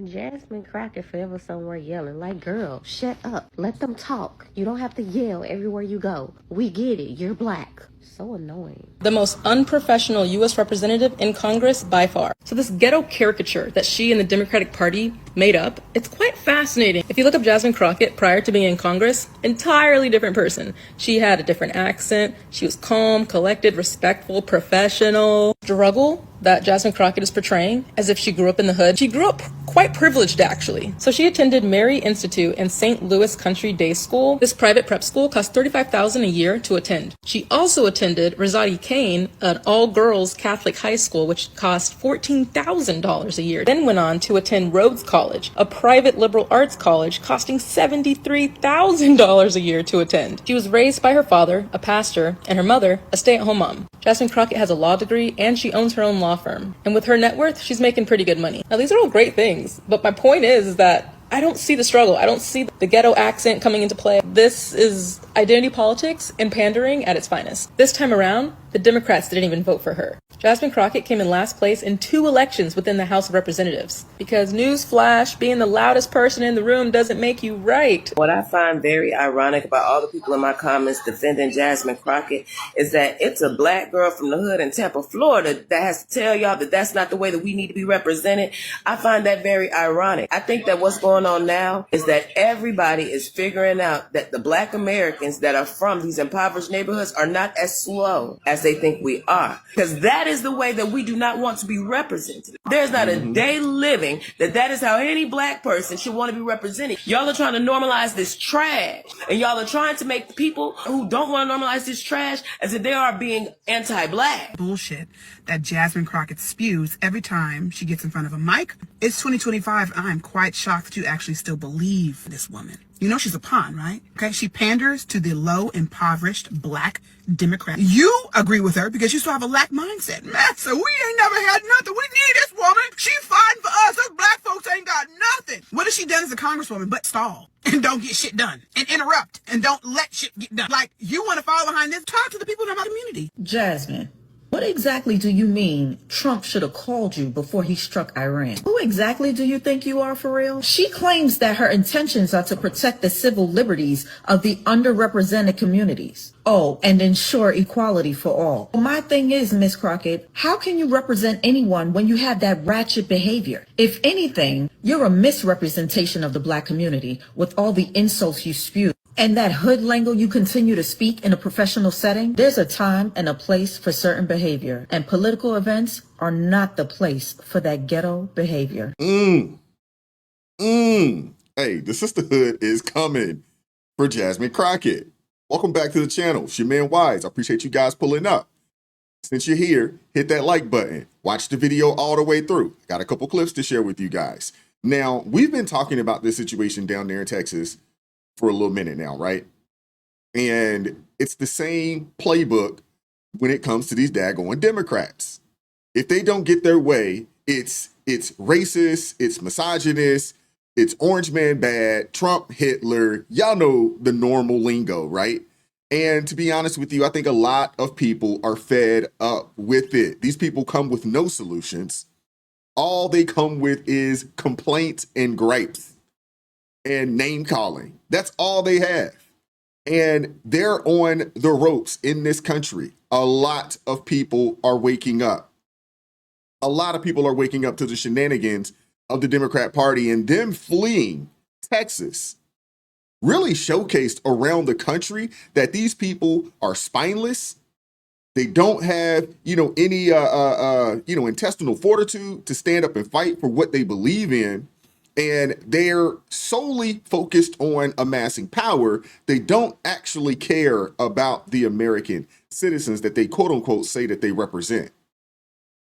Jasmine Crockett forever somewhere yelling like, girl, shut up. Let them talk. You don't have to yell everywhere you go. We get it. You're black. So annoying. The most unprofessional U.S. representative in Congress by far. So this ghetto caricature that she and the Democratic Party made up, it's quite fascinating. If you look up Jasmine Crockett prior to being in Congress, entirely different person. She had a different accent. She was calm, collected, respectful, professional. Struggle that Jasmine Crockett is portraying as if she grew up in the hood. She grew up quite privileged, actually. So she attended Mary Institute and St. Louis Country Day School. This private prep school cost $35,000 a year to attend. She also attended Rosati Kane, an all-girls Catholic high school, which cost $14,000 a year. Then went on to attend Rhodes College, a private liberal arts college costing $73,000 a year to attend. She was raised by her father, a pastor, and her mother, a stay-at-home mom. Jasmine Crockett has a law degree and she owns her own law firm. And with her net worth, she's making pretty good money. Now, these are all great things, but my point is that I don't see the struggle. I don't see the ghetto accent coming into play. This is identity politics and pandering at its finest. This time around, the Democrats didn't even vote for her. Jasmine Crockett came in last place in 2 elections within the House of Representatives. Because newsflash, being the loudest person in the room doesn't make you right. What I find very ironic about all the people in my comments defending Jasmine Crockett is that it's a black girl from the hood in Tampa, Florida that has to tell y'all that that's not the way that we need to be represented. I find that very ironic. I think that what's going on now is that everybody is figuring out that the black Americans that are from these impoverished neighborhoods are not as slow as they think we are. Because that is the way that we do not want to be represented. There's not a day living that is how any black person should want to be represented. Y'all are trying to normalize this trash. And y'all are trying to make the people who don't want to normalize this trash as if they are being anti-black. Bullshit that Jasmine Crockett spews every time she gets in front of a mic. It's 2025 and I'm quite shocked that you actually still believe this woman. You know she's a pawn, right? Okay, she panders to the low, impoverished black Democrat. You agree with her because you still have a lack mindset. Master, we ain't never had nothing. We need this woman. She fighting for us. Us black folks ain't got nothing. What has she done as a congresswoman but stall and don't get shit done and interrupt and don't let shit get done? Like, you want to follow behind this? Talk to the people in our community. Jasmine, what exactly do you mean Trump should have called you before he struck Iran? Who exactly do you think you are for real? She claims that her intentions are to protect the civil liberties of the underrepresented communities. Oh, and ensure equality for all. My thing is, Miss Crockett, how can you represent anyone when you have that ratchet behavior? If anything, you're a misrepresentation of the black community with all the insults you spew. And that hood lingo you continue to speak in a professional setting, there's a time and a place for certain behavior. And political events are not the place for that ghetto behavior. Hey, the sisterhood is coming for Jasmine Crockett. Welcome back to the channel. It's your man Wise. I appreciate you guys pulling up. Since you're here, hit that like button. Watch the video all the way through. Got a couple clips to share with you guys. Now, we've been talking about this situation down there in Texas for a little minute now, right? And it's the same playbook when it comes to these daggone Democrats. If they don't get their way, it's racist, it's misogynist, it's orange man bad, Trump, Hitler, y'all know the normal lingo, right? And to be honest with you, I think a lot of people are fed up with it. These people come with no solutions. All they come with is complaints and gripes and name calling. That's all they have. And they're on the ropes in this country. A lot of people are waking up. A lot of people are waking up to the shenanigans of the Democrat Party, and them fleeing Texas really showcased around the country that these people are spineless. They don't have, any, intestinal fortitude to stand up and fight for what they believe in. And they're solely focused on amassing power. They don't actually care about the American citizens that they quote unquote say that they represent.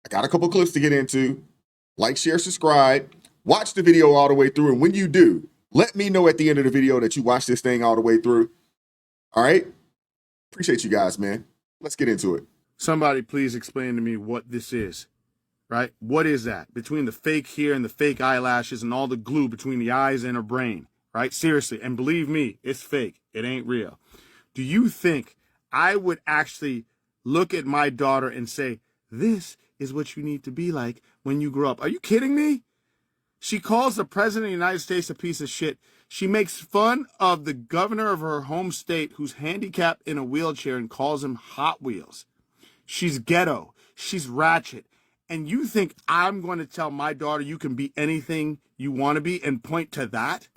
I got a couple clips to get into. Like, share, subscribe, watch the video all the way through. And when you do, let me know at the end of the video that you watched this thing all the way through. All right. Appreciate you guys, man. Let's get into it. Somebody please explain to me what this is. Right? What is that? Between the fake hair and the fake eyelashes and all the glue between the eyes and her brain, right? Seriously. And believe me, it's fake. It ain't real. Do you think I would actually look at my daughter and say, this is what you need to be like when you grow up? Are you kidding me? She calls the president of the United States a piece of shit. She makes fun of the governor of her home state who's handicapped in a wheelchair and calls him Hot Wheels. She's ghetto. She's ratchet. And you think I'm going to tell my daughter you can be anything you want to be and point to that?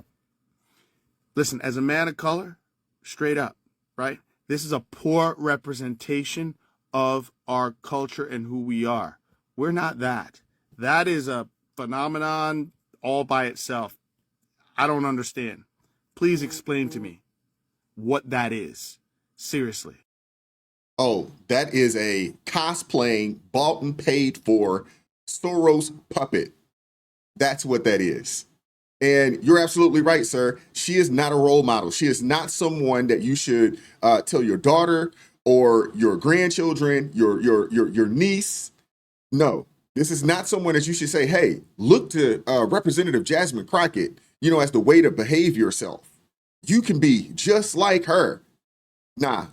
Listen, as a man of color, straight up, right? This is a poor representation of our culture and who we are. We're not that. That is a phenomenon all by itself. I don't understand. Please explain to me what that is. Seriously. Oh, that is a cosplaying, bought and paid for Soros puppet. That's what that is. And you're absolutely right, sir. She is not a role model. She is not someone that you should tell your daughter or your grandchildren, your niece. No, this is not someone that you should say, hey, look to Representative Jasmine Crockett, as the way to behave yourself. You can be just like her. Nah,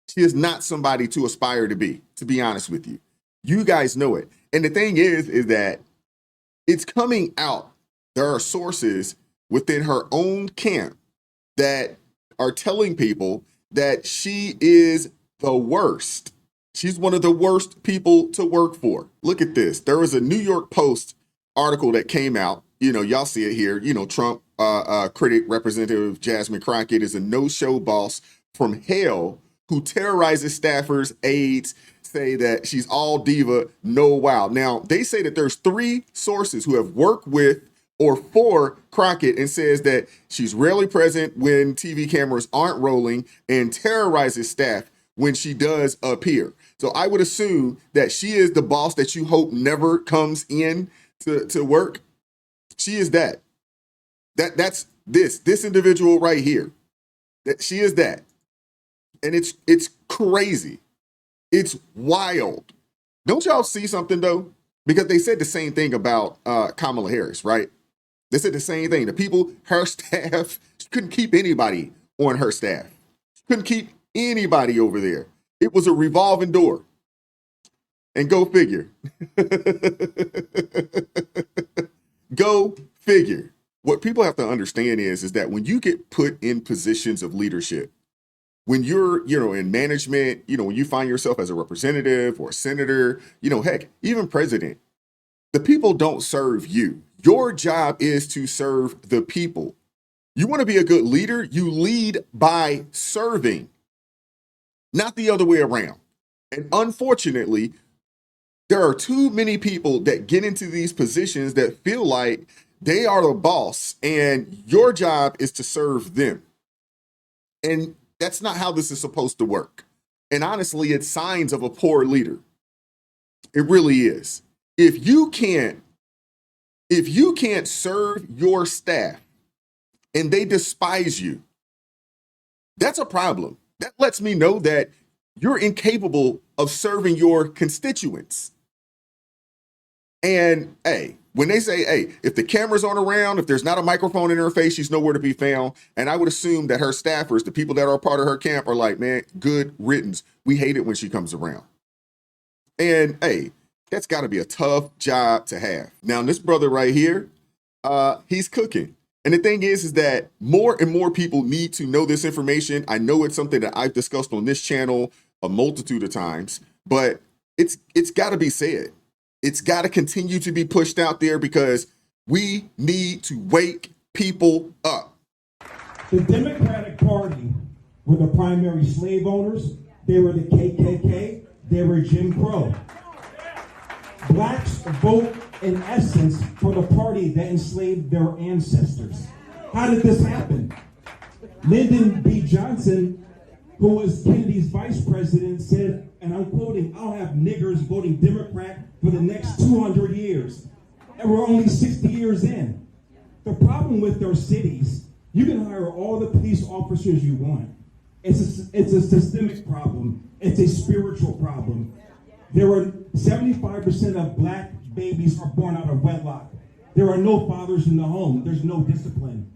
she is not somebody to aspire to be honest with you. You guys know it. And the thing is that it's coming out. There are sources within her own camp that are telling people that she is the worst. She's one of the worst people to work for. Look at this. There was a New York Post article that came out. Y'all see it here. Trump critic Representative Jasmine Crockett is a no-show boss from hell who terrorizes staffers, aides, say that she's all diva, no wow. Now, they say that there's 3 sources who have worked with or for Crockett and says that she's rarely present when TV cameras aren't rolling and terrorizes staff when she does appear. So I would assume that she is the boss that you hope never comes in to work. She is that. That's this individual right here. That she is that. And it's crazy. It's wild. Don't y'all see something though? Because they said the same thing about Kamala Harris, right? They said the same thing. The people, her staff, she couldn't keep anybody on her staff. She couldn't keep anybody over there. It was a revolving door. And go figure. Go figure. What people have to understand is that when you get put in positions of leadership, when you're, in management, when you find yourself as a representative or a senator, heck, even president, the people don't serve you. Your job is to serve the people. You want to be a good leader, you lead by serving, not the other way around. And unfortunately, there are too many people that get into these positions that feel like they are the boss and your job is to serve them. And that's not how this is supposed to work. And honestly, it's signs of a poor leader. It really is. If you can't serve your staff and they despise you, that's a problem. That lets me know that you're incapable of serving your constituents. And when they say, if the cameras aren't around, if there's not a microphone in her face, she's nowhere to be found. And I would assume that her staffers, the people that are part of her camp, are like, man, good riddance. We hate it when she comes around. And that's got to be a tough job to have. Now, this brother right here, he's cooking. And the thing is that more and more people need to know this information. I know it's something that I've discussed on this channel a multitude of times, but it's got to be said. It's got to continue to be pushed out there because we need to wake people up. The Democratic Party were the primary slave owners. They were the KKK. They were Jim Crow. Blacks vote, in essence, for the party that enslaved their ancestors. How did this happen? Lyndon B. Johnson, who was Kennedy's vice president, said, and I'm quoting, "I'll have niggers voting Democrat for the next 200 years. And we're only 60 years in. The problem with their cities, you can hire all the police officers you want. It's a systemic problem. It's a spiritual problem. There are 75% of black babies are born out of wedlock. There are no fathers in the home. There's no discipline.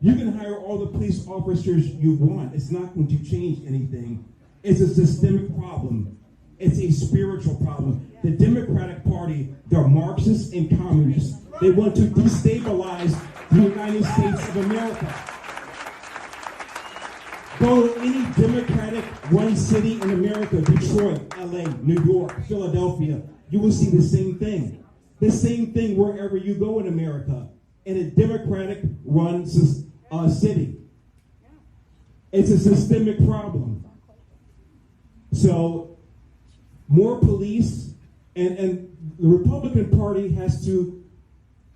You can hire all the police officers you want. It's not going to change anything. It's a systemic problem. It's a spiritual problem. The Democratic Party, they're Marxists and communists. They want to destabilize the United States of America. Go to any Democratic-run city in America, Detroit, LA, New York, Philadelphia, you will see the same thing. The same thing wherever you go in America, in a Democratic-run city. It's a systemic problem. So, more police, and the Republican Party has to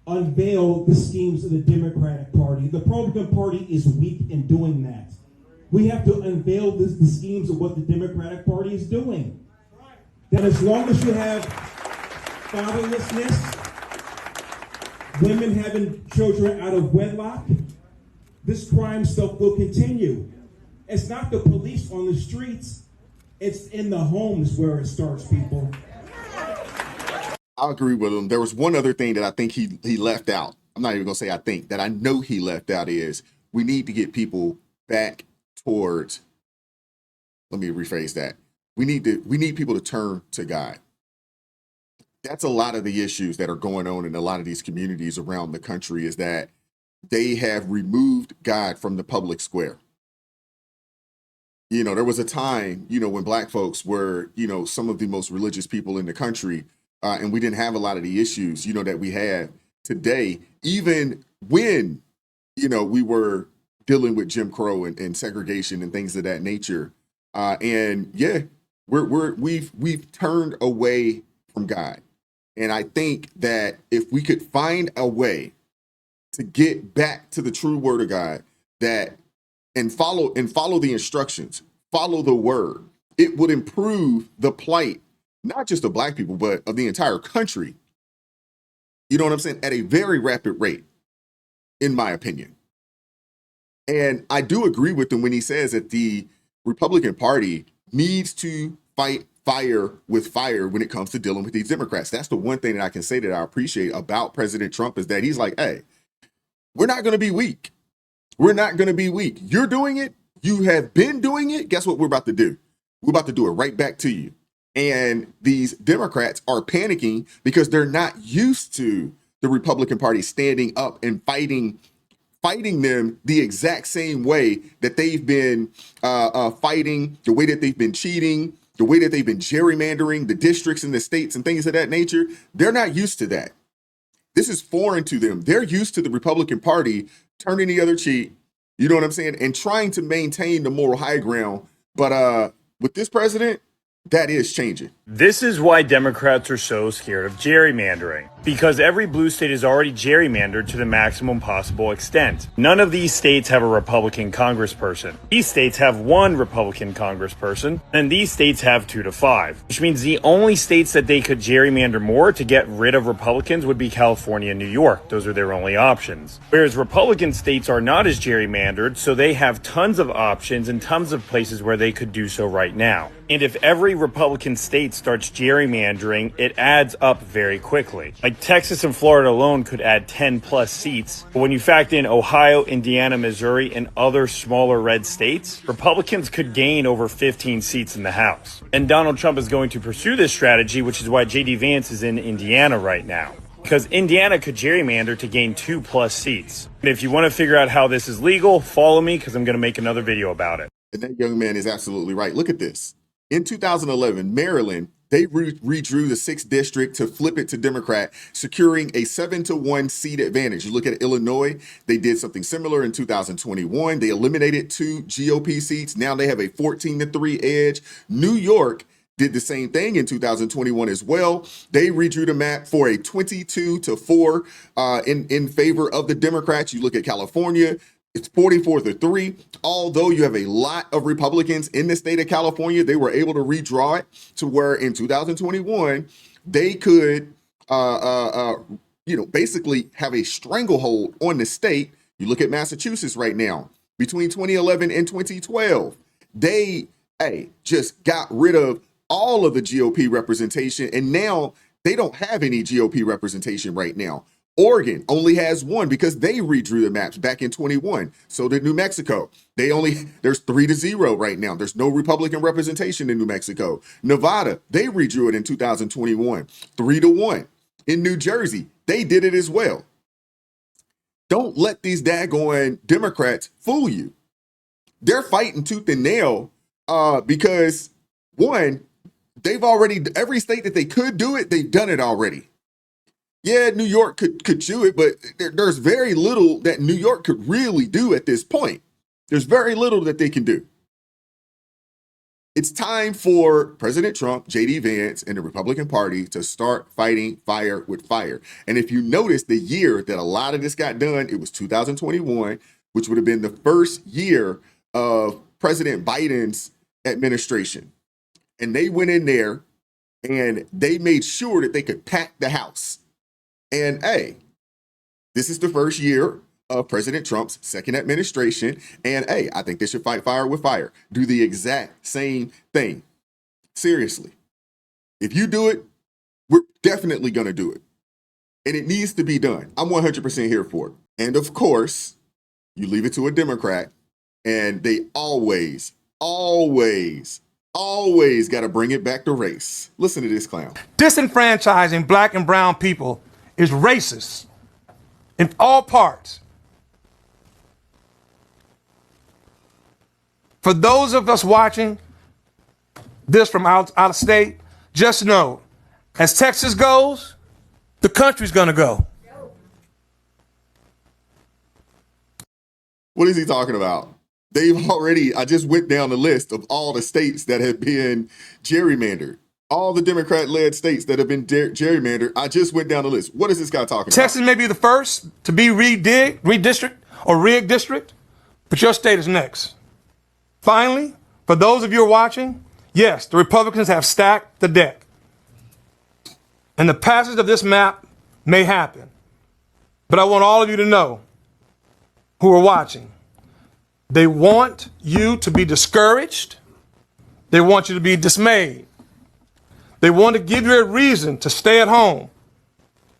unveil the schemes of the Democratic Party. The Republican Party is weak in doing that. We have to unveil the schemes of what the Democratic Party is doing. That as long as you have fatherlessness, women having children out of wedlock, this crime stuff will continue. It's not the police on the streets, it's in the homes where it starts, people. I agree with him. There was one other thing that I think he left out. I'm not even gonna say I think, that I know he left out is we need to get people back towards, let me rephrase that. We need people to turn to God. That's a lot of the issues that are going on in a lot of these communities around the country, is that they have removed God from the public square. You know, there was a time, you know, when Black folks were, you know, some of the most religious people in the country, and we didn't have a lot of the issues, you know, that we have today, even when, you know, we were dealing with Jim Crow and segregation and things of that nature. And yeah, we've turned away from God. And I think that if we could find a way to get back to the true word of God, that and follow the instructions, follow the word, it would improve the plight, not just of Black people, but of the entire country. You know what I'm saying? At a very rapid rate, in my opinion. And I do agree with him when he says that the Republican Party needs to fight fire with fire when it comes to dealing with these Democrats. That's the one thing that I can say that I appreciate about President Trump, is that he's like, hey, we're not going to be weak. We're not going to be weak. You're doing it. You have been doing it. Guess what we're about to do? We're about to do it right back to you. And these Democrats are panicking because they're not used to the Republican Party standing up and fighting them the exact same way that they've been fighting, the way that they've been cheating, the way that they've been gerrymandering the districts and the states and things of that nature. They're not used to that. This is foreign to them. They're used to the Republican Party turning the other cheek, you know what I'm saying, and trying to maintain the moral high ground. But with this president, that is changing. This is why Democrats are so scared of gerrymandering. Because every blue state is already gerrymandered to the maximum possible extent. None of these states have a Republican congressperson. These states have one Republican congressperson, and these states have 2 to 5. Which means the only states that they could gerrymander more to get rid of Republicans would be California and New York. Those are their only options. Whereas Republican states are not as gerrymandered, so they have tons of options and tons of places where they could do so right now. And if every Republican state starts gerrymandering, it adds up very quickly. Like Texas and Florida alone could add 10 plus seats. But when you factor in Ohio, Indiana, Missouri, and other smaller red states, Republicans could gain over 15 seats in the House. And Donald Trump is going to pursue this strategy, which is why J.D. Vance is in Indiana right now. Because Indiana could gerrymander to gain 2 plus seats. And if you want to figure out how this is legal, follow me because I'm going to make another video about it. And that young man is absolutely right. Look at this. In 2011, Maryland, they redrew the 6th district to flip it to Democrat, securing a 7-1 seat advantage. You look at Illinois, they did something similar in 2021. They eliminated 2 GOP seats. Now they have a 14-3 edge. New York did the same thing in 2021 as well. They redrew the map for a 22-4 in favor of the Democrats. You look at California, it's 44-3. Although you have a lot of Republicans in the state of California, they were able to redraw it to where in 2021 they could, basically have a stranglehold on the state. You look at Massachusetts right now. Between 2011 and 2012, they just got rid of all of the GOP representation, and now they don't have any GOP representation right now. Oregon only has 1 because they redrew the maps back in 21. So did New Mexico. There's 3-0 right now. There's no Republican representation in New Mexico. Nevada, they redrew it in 2021, 3-1. In New Jersey, They did it as well. Don't let these daggone Democrats fool you. They're fighting tooth and nail because, one, they've already, every state that they could do it, they've done it already. Yeah, New York could do it, but there's very little that New York could really do at this point. There's very little that they can do. It's time for President Trump, J.D. Vance, and the Republican Party to start fighting fire with fire. And if you notice the year that a lot of this got done, it was 2021, which would have been the first year of President Biden's administration. And they went in there and they made sure that they could pack the House. And hey, this is the first year of President Trump's second administration. And hey, I think they should fight fire with fire. Do the exact same thing. Seriously. If you do it, we're definitely going to do it. And it needs to be done. I'm 100% here for it. And of course, you leave it to a Democrat and they always got to bring it back to race. Listen to this clown. Disenfranchising black and brown people is racist in all parts. For those of us watching this from out of state, just know, as Texas goes, the country's going to go. What is he talking about? They've already, I just went down the list of all the states that have been gerrymandered. All the Democrat-led states that have been gerrymandered, I just went down the list. What is this guy talking about? Texas may be the first to be redistrict or rigged district, but your state is next. Finally, for those of you who are watching, yes, the Republicans have stacked the deck. And the passage of this map may happen. But I want all of you to know who are watching, they want you to be discouraged. They want you to be dismayed. They want to give you a reason to stay at home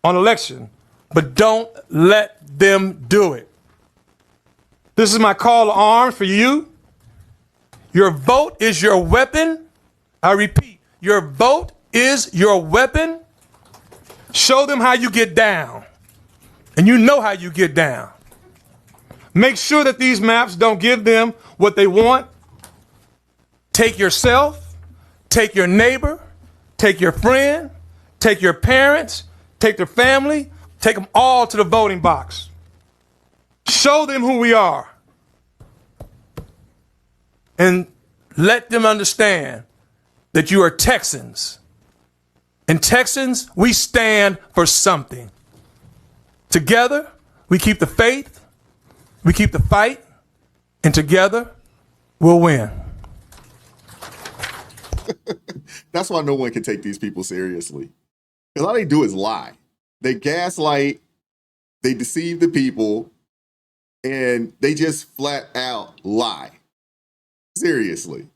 on election, but don't let them do it. This is my call to arms for you. Your vote is your weapon. I repeat, your vote is your weapon. Show them how you get down. And you know how you get down. Make sure that these maps don't give them what they want. Take yourself, take your neighbor, take your friend, take your parents, take their family, take them all to the voting box. Show them who we are. And let them understand that you are Texans. And Texans, we stand for something. Together, we keep the faith, we keep the fight, and together, we'll win. That's why no one can take these people seriously. Because all they do is lie. They gaslight, they deceive the people, and they just flat out lie. Seriously.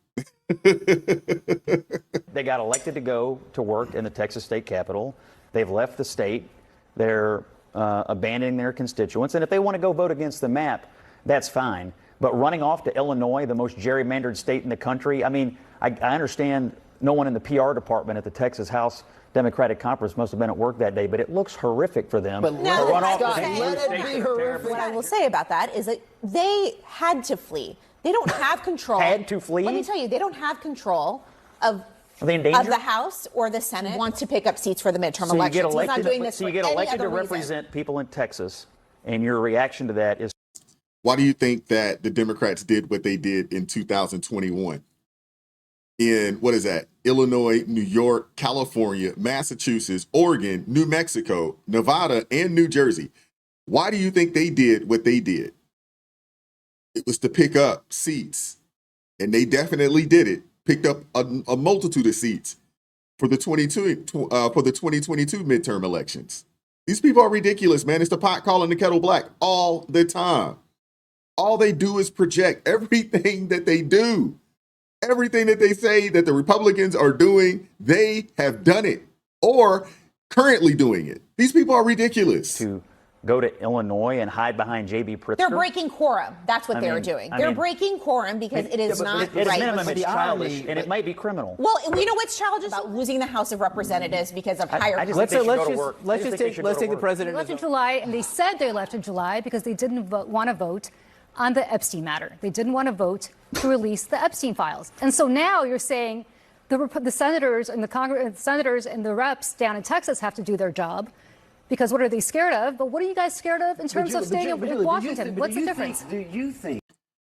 They got elected to go to work in the Texas state capitol. They've left the state. They're abandoning their constituents. And if they want to go vote against the map, that's fine. But running off to Illinois, the most gerrymandered state in the country, I mean, I understand no one in the PR department at the Texas House Democratic Conference must have been at work that day, but it looks horrific for them. But to run off let it be horrific. What I will say about that is that they had to flee. They don't have control. Had to flee? Let me tell you, they don't have control of the House or the Senate. Want to pick up seats for the midterm elections. You get elected, not doing this so you get elected to represent people in Texas, and your reaction to that is. Why do you think that the Democrats did what they did in 2021? In, what is that? Illinois, New York, California, Massachusetts, Oregon, New Mexico, Nevada, and New Jersey. Why do you think they did what they did? It was to pick up seats. And they definitely did it. Picked up a multitude of seats for the 2022 midterm elections. These people are ridiculous, man. It's the pot calling the kettle black all the time. All they do is project everything that they do. Everything that they say that the Republicans are doing, they have done it or currently doing it. These people are ridiculous. To go to Illinois and hide behind J.B. Pritzker? They're breaking quorum. That's what they're doing. They're breaking quorum because it is not At right. a minimum, it's childish, and it might be criminal. Well, you know what's childish about losing the House of Representatives because of higher. Let's take the president. They left in July, and they said they left in July because they didn't want to vote on the Epstein matter. They didn't want to vote to release the Epstein files. And so now you're saying the senators and the reps down in Texas have to do their job. Because what are they scared of? But what are you guys scared of in terms of staying in Washington? What's the difference? Do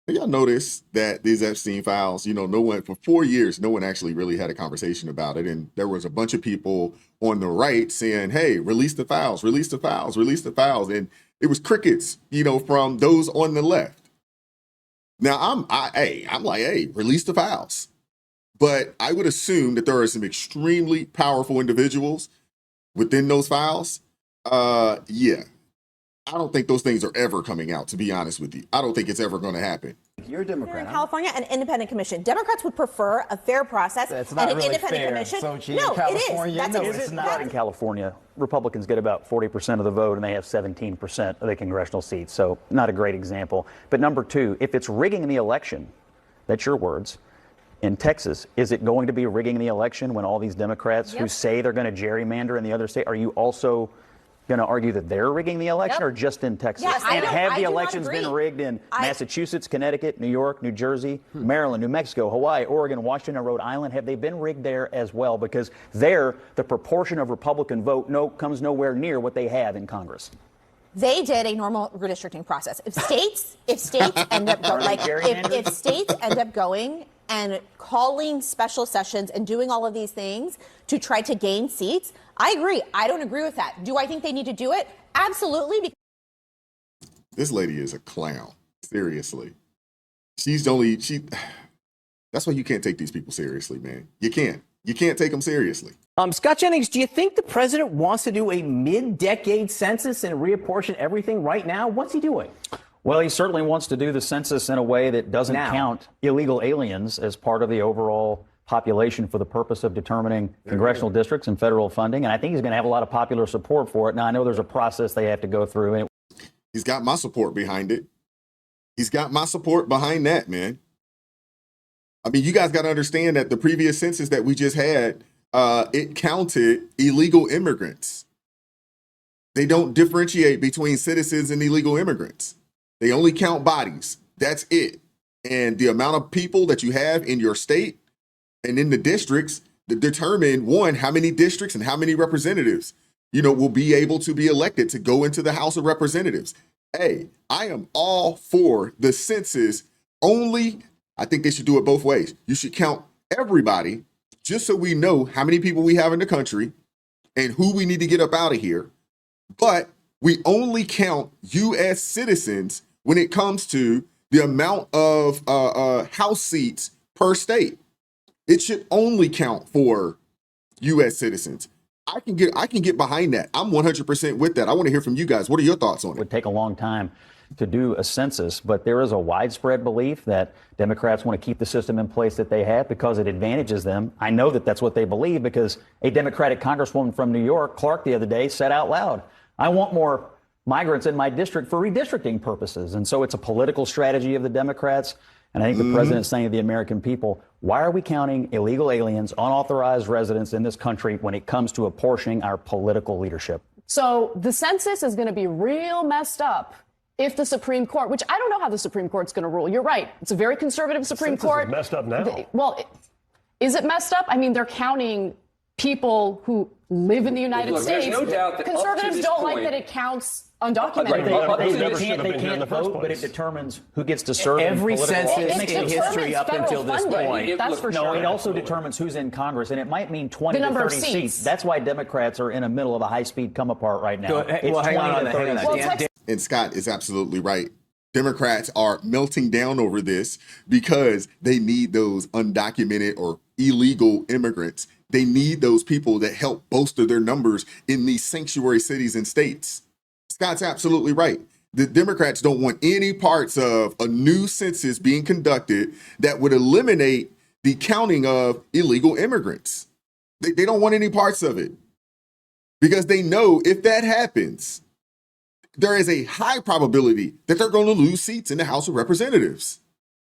y'all notice that these Epstein files, no one, for 4 years, no one actually really had a conversation about it. And there was a bunch of people on the right saying, hey, release the files, release the files, release the files. And it was crickets, from those on the left. Now I'm like, hey, release the files. But I would assume that there are some extremely powerful individuals within those files. Yeah, I don't think those things are ever coming out, to be honest with you. I don't think it's ever going to happen. You're a Democrat. In California, an independent commission. Democrats would prefer a fair process and an independent commission. No, it is. It's not in California. Republicans get about 40% of the vote, and they have 17% of the congressional seats. So not a great example. But number two, if it's rigging the election, that's your words. In Texas, is it going to be rigging the election when all these Democrats who say they're going to gerrymander in the other state, are you also going to argue that they're rigging the election or just in Texas? Yes, and have the elections been rigged in Massachusetts, Connecticut, New York, New Jersey, Maryland, New Mexico, Hawaii, Oregon, Washington, and Rhode Island? Have they been rigged there as well? Because there, the proportion of Republican vote comes nowhere near what they have in Congress. They did a normal redistricting process. If states end up if states end up going and calling special sessions and doing all of these things to try to gain seats, I agree. I don't agree with that. Do I think they need to do it? Absolutely. This lady is a clown. Seriously. That's why you can't take these people seriously, man. You can't take them seriously. Scott Jennings, do you think the president wants to do a mid-decade census and reapportion everything right now? What's he doing? Well, he certainly wants to do the census in a way that doesn't count illegal aliens as part of the overall population for the purpose of determining congressional districts and federal funding. And I think he's going to have a lot of popular support for it. Now, I know there's a process they have to go through. And he's got my support behind it. He's got my support behind that, man. I mean, you guys got to understand that the previous census that we just had, it counted illegal immigrants. They don't differentiate between citizens and illegal immigrants. They only count bodies. That's it. And the amount of people that you have in your state and in the districts determine, one, how many districts and how many representatives, will be able to be elected to go into the House of Representatives. Hey, I am all for the census only. I think they should do it both ways. You should count everybody just so we know how many people we have in the country and who we need to get up out of here. But we only count U.S. citizens when it comes to the amount of House seats per state. It should only count for U.S. citizens. I can get behind that. I'm 100% with that. I want to hear from you guys. What are your thoughts on it? It would take a long time to do a census, but there is a widespread belief that Democrats want to keep the system in place that they have because it advantages them. I know that that's what they believe because a Democratic congresswoman from New York, Clark, the other day said out loud, I want more migrants in my district for redistricting purposes. And so it's a political strategy of the Democrats. And I think the president's saying to the American people, why are we counting illegal aliens, unauthorized residents in this country when it comes to apportioning our political leadership? So the census is going to be real messed up if the Supreme Court, which I don't know how the Supreme Court's going to rule. You're right. It's a very conservative Supreme Court. Is messed up now. Is it messed up? I mean, they're counting people who live in the United States. There's no doubt that conservatives don't like that it counts undocumented. They can't vote, but it determines who gets to serve. Every census in history up until this point. That's for sure. No, it also determines who's in Congress, and it might mean 20 to 30 seats. That's why Democrats are in the middle of a high-speed come apart right now. It's 20 to 30 seats. And Scott is absolutely right. Democrats are melting down over this because they need those undocumented or illegal immigrants. They need those people that help bolster their numbers in these sanctuary cities and states. Scott's absolutely right. The Democrats don't want any parts of a new census being conducted that would eliminate the counting of illegal immigrants. They don't want any parts of it because they know if that happens, there is a high probability that they're going to lose seats in the House of Representatives.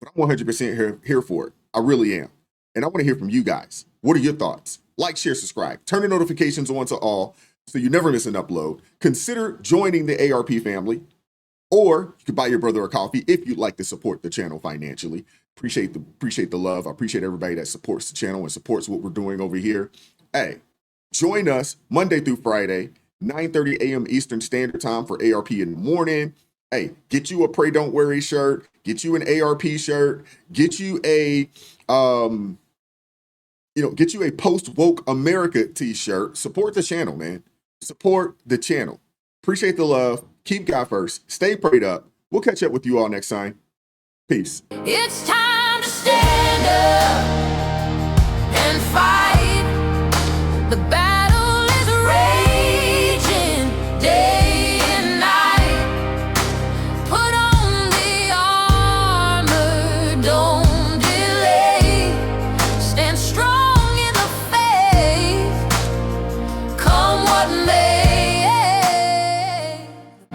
But I'm 100% here for it. I really am. And I want to hear from you guys. What are your thoughts? Like, share, subscribe. Turn the notifications on to all so you never miss an upload. Consider joining the ARP family. Or you could buy your brother a coffee if you'd like to support the channel financially. Appreciate the love. I appreciate everybody that supports the channel and supports what we're doing over here. Hey, join us Monday through Friday, 9:30 a.m. Eastern Standard Time for ARP in the morning. Hey, get you a Pray Don't Worry shirt, get you an ARP shirt, get you a get you a Post Woke America t-shirt. Support the channel, man. Support the channel. Appreciate the love. Keep God first. Stay prayed up. We'll catch up with you all next time. Peace. It's time to stand up.